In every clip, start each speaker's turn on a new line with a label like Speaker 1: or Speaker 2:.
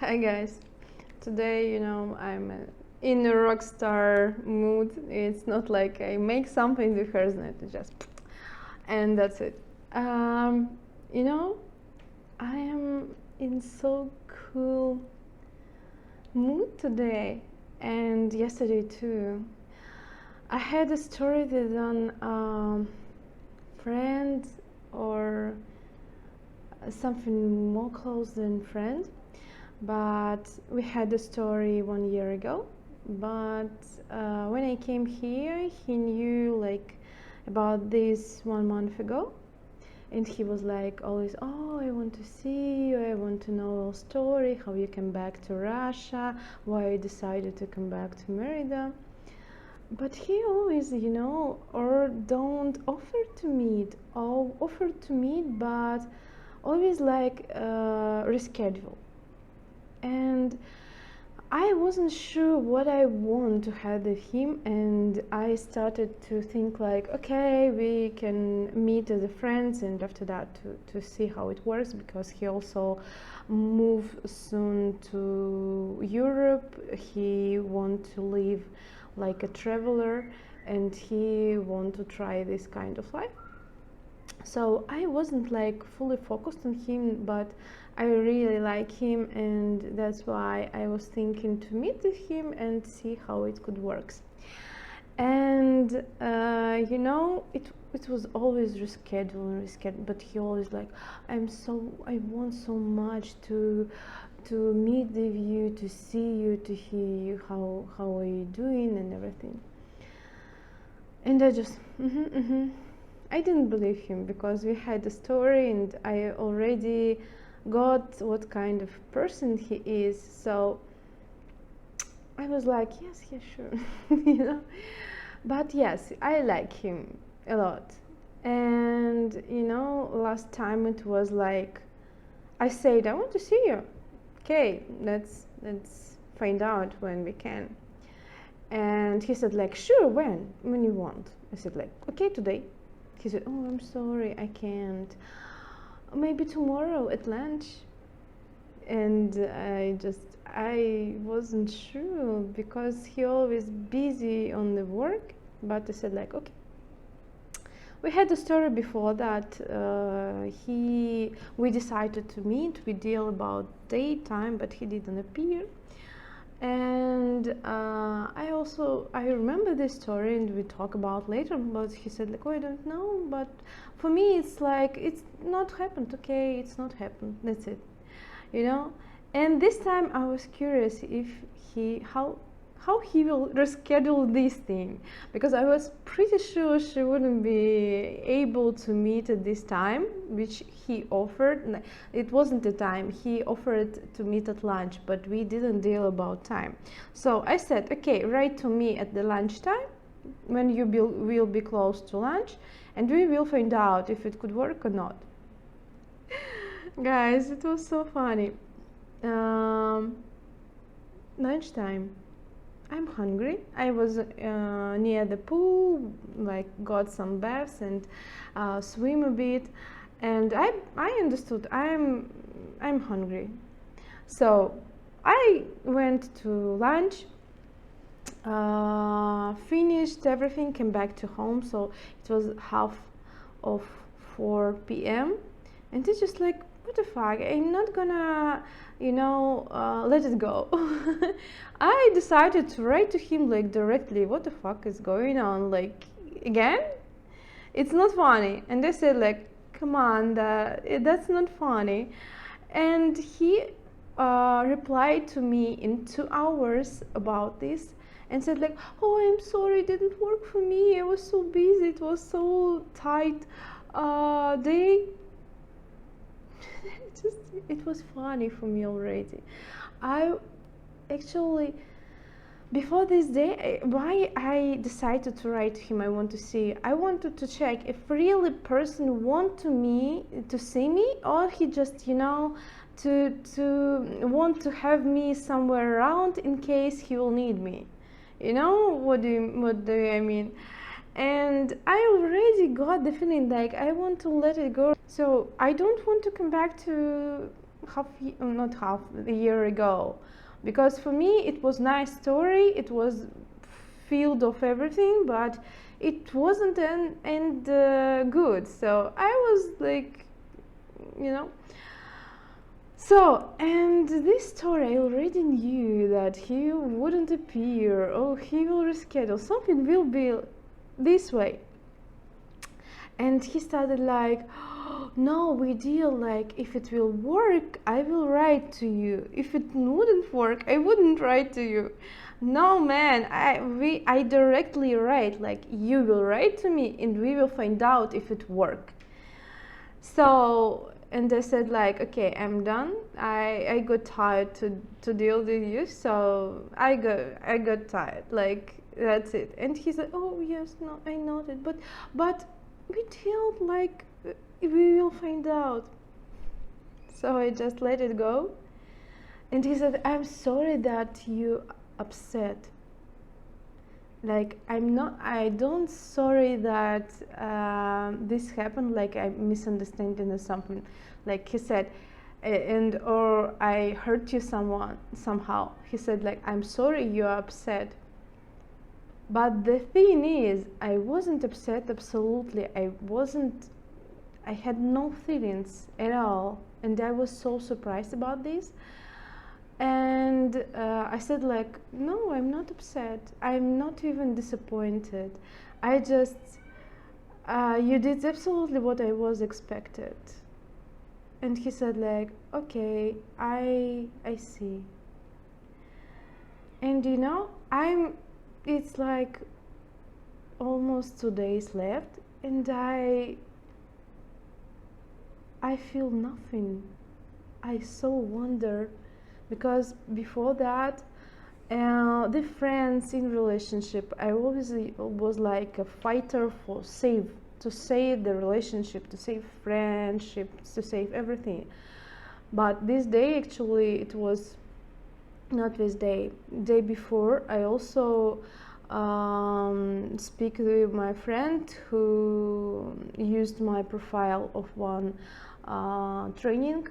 Speaker 1: Hi guys. Today, I'm in a rock star mood. It's not like I make something rehearse it just and that's it. Um, you know, I am in so cool mood today and yesterday too. I had a story with an friend or something more close than friend, but we had a story 1 year ago. But when I came here, he knew like about this 1 month ago, and he was like always, oh, I want to see you, I want to know your story, how you came back to Russia, why you decided to come back to Merida. But he always, or don't offer to meet, or offer to meet, but always like reschedule. And I wasn't sure what I want to have with him, and I started to think like, okay, we can meet as a friends, and after that to see how it works, because he also move soon to Europe. He want to live like a traveler, and he want to try this kind of life. So I wasn't like fully focused on him, but I really like him, and that's why I was thinking to meet with him and see how it could work. And it was always reschedule, but he always like, I want so much to meet with you, to see you, to hear you, how are you doing and everything. And I just I didn't believe him, because we had a story and I already got what kind of person he is. So I was like, yes, sure. But yes, I like him a lot. And last time it was like, I said, I want to see you. Okay, let's find out when we can. And he said like, sure, when you want. I said like, okay, today. He said, oh, I'm sorry, I can't. Maybe tomorrow at lunch. And I wasn't sure, because he always busy on the work. But I said like, okay. We had a story before that. We decided to meet. We deal about daytime, but he didn't appear. And I remember this story, and we talk about later. But he said like, oh, I don't know. But for me, it's like, it's not happened. Okay, it's not happened. That's it. And this time I was curious if how he will reschedule this thing, because I was pretty sure she wouldn't be able to meet at this time, which he offered. It wasn't the time, he offered to meet at lunch, but we didn't deal about time. So I said, okay, write to me at the lunchtime when you will be close to lunch, and we will find out if it could work or not. Guys, it was so funny. Lunchtime, I'm hungry. I was near the pool, like got some baths and swim a bit, and I understood I'm hungry. So I went to lunch, finished everything, came back to home. So it was half of 4 p.m. and it's just like, what the fuck, I'm not gonna let it go. I decided to write to him like directly, what the fuck is going on, like, again, it's not funny. And I said like, come on, that's not funny. And he replied to me in 2 hours about this, and said like, oh, I'm sorry, it didn't work for me, I was so busy, it was so tight day. It was funny for me already. I actually, before this day, why I decided to write to him, I want to see, I wanted to check if really person want to see me, or he just to want to have me somewhere around in case he will need me. What do I mean? And I already got the feeling like I want to let it go. So I don't want to come back to not half a year ago, because for me it was nice story. It was filled of everything, but it wasn't end good. So I was like, you know. So, and this story, I already knew that he wouldn't appear, or he will reschedule, something will be this way. And he started like, oh, no, we deal like, if it will work, I will write to you. If it wouldn't work, I wouldn't write to you. No, man, I directly write, like, you will write to me and we will find out if it work. So, and I said like, okay, I'm done. I got tired to deal with you, so I got tired. Like, that's it. And he said, oh yes, no, I noted, but we deal like, we will find out. So I just let it go. And he said, I'm sorry that you upset. Like, I don't sorry that this happened, like I misunderstanding or something. Like he said, and or I hurt you somehow. He said like, I'm sorry you're upset. But the thing is, I wasn't upset, absolutely. I had no feelings at all. And I was so surprised about this. And I said like, no, I'm not upset. I'm not even disappointed. I just, you did absolutely what I was expected. And he said like, okay, I see. And you know, it's like almost 2 days left, and I feel nothing. I so wonder, because before that, the friends in relationship, I always was like a fighter to save the relationship, to save friendships, to save everything. But this day, actually, it was not this day. Day before, I also speak with my friend who used my profile of one training,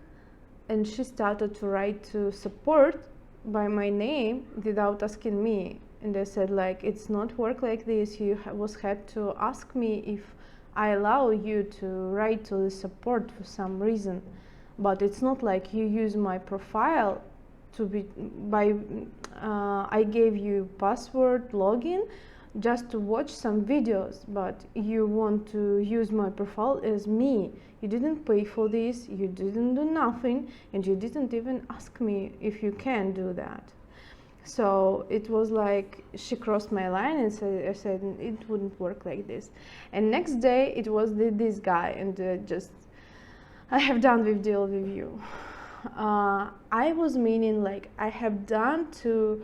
Speaker 1: and she started to write to support by my name without asking me. And I said like, it's not work like this. You had to ask me if I allow you to write to the support for some reason. But it's not like you use my profile to be I gave you password login just to watch some videos, but you want to use my profile as me. You didn't pay for this, you didn't do nothing, and you didn't even ask me if you can do that. So it was like, she crossed my line, and I said it wouldn't work like this. And next day it was this guy, and just, I have done with deal with you. I was meaning like, I have done to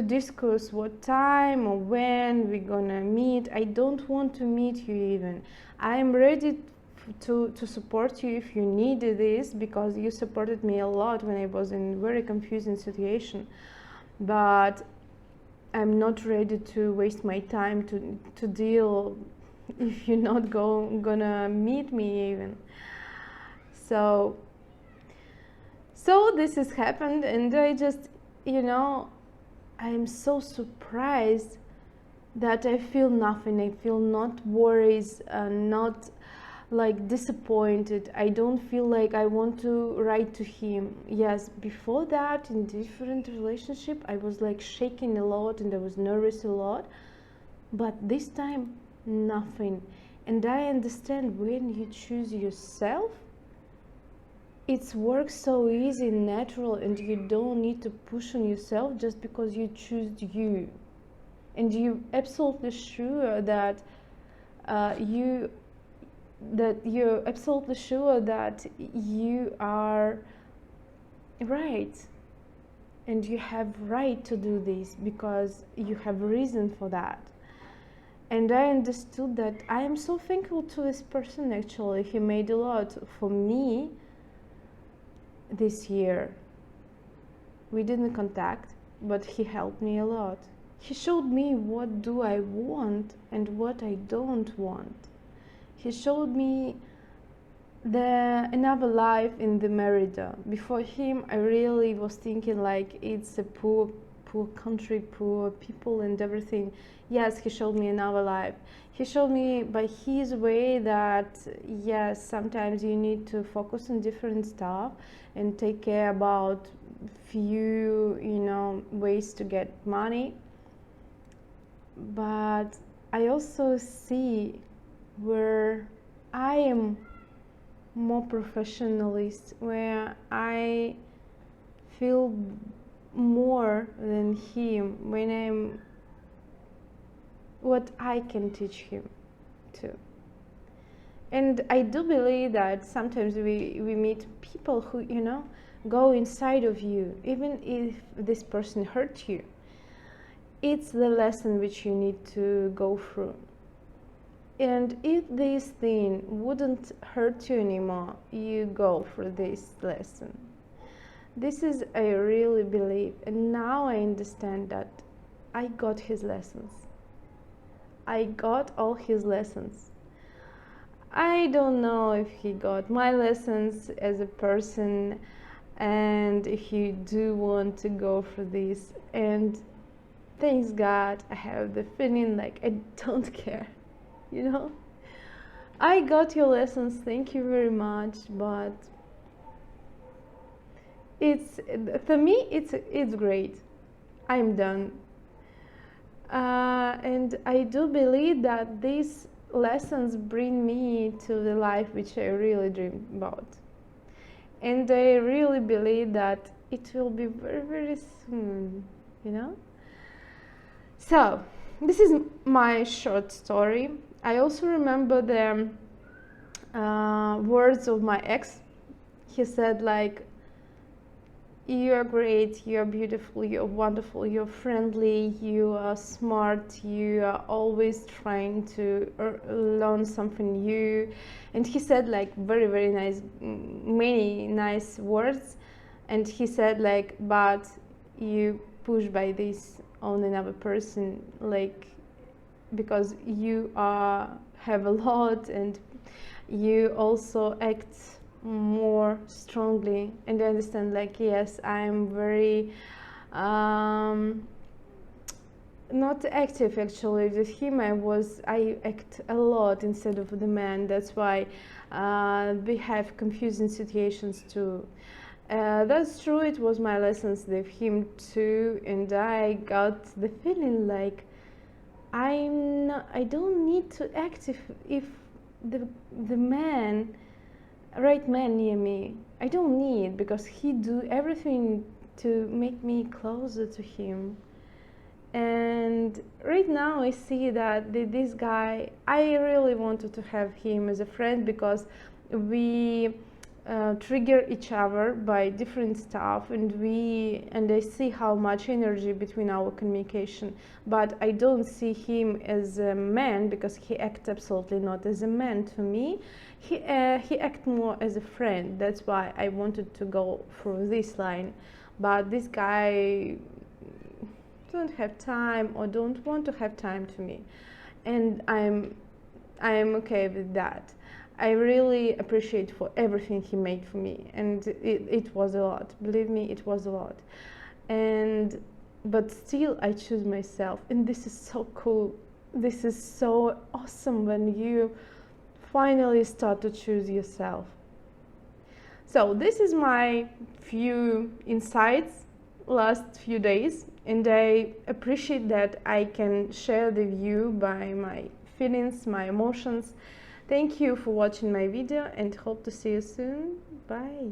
Speaker 1: discuss what time or when we're gonna meet. I don't want to meet you even. I am ready to support you if you need this, because you supported me a lot when I was in very confusing situation. But I'm not ready to waste my time to deal if you're not gonna meet me even. So this has happened, and I just, I'm so surprised that I feel nothing. I feel not worries, not like disappointed. I don't feel like I want to write to him. Yes, before that, in different relationship, I was like shaking a lot and I was nervous a lot. But this time, nothing. And I understand when you choose yourself, it works so easy, natural, and you don't need to push on yourself just because you choose you. And you're absolutely sure that you're absolutely sure that you are right, and you have right to do this because you have reason for that. And I understood that. I am so thankful to this person. Actually, he made a lot for me this year. We didn't contact, but he helped me a lot. He showed me what do I want and what I don't want. He showed me another life in the Merida. Before him, I really was thinking like it's a poor country, poor people and everything. Yes, he showed me another life. He showed me by his way that yes, sometimes you need to focus on different stuff and take care about few, ways to get money. But I also see where I am more professionalist, where I feel more than him when I'm what I can teach him too. And I do believe that sometimes we meet people who go inside of you, even if this person hurt you. It's the lesson which you need to go through. And if this thing wouldn't hurt you anymore, you go for this lesson. This is, I really believe, and now I understand that I got his lessons. I got all his lessons. I don't know if he got my lessons as a person, and if you do want to go for this. And thanks God, I have the feeling like I don't care. I got your lessons, thank you very much, but it's, for me, it's great. I'm done. And I do believe that these lessons bring me to the life which I really dream about. And I really believe that it will be very, very soon, So, this is my short story. I also remember the words of my ex. He said like, you are great, you are beautiful, you are wonderful, you are friendly, you are smart, you are always trying to learn something new. And he said like very, very nice, many nice words. And he said like, but you push by this on another person, like, because you have a lot and you also act more strongly. And I understand like, yes, I'm very not active actually. With him I act a lot instead of the man. That's why we have confusing situations too. That's true, it was my lessons with him too, and I got the feeling like I don't need to act if the right man near me. I don't need, because he do everything to make me closer to him. And right now I see that this guy, I really wanted to have him as a friend, because we trigger each other by different stuff, and I see how much energy between our communication. But I don't see him as a man, because he acts absolutely not as a man to me. He acts more as a friend. That's why I wanted to go through this line. But this guy don't have time, or don't want to have time to me, and I'm okay with that. I really appreciate for everything he made for me, and it was a lot. Believe me, it was a lot. But still, I choose myself, and this is so cool. This is so awesome when you finally start to choose yourself. So this is my few insights last few days, and I appreciate that I can share the view by my feelings, my emotions. Thank you for watching my video, and hope to see you soon. Bye.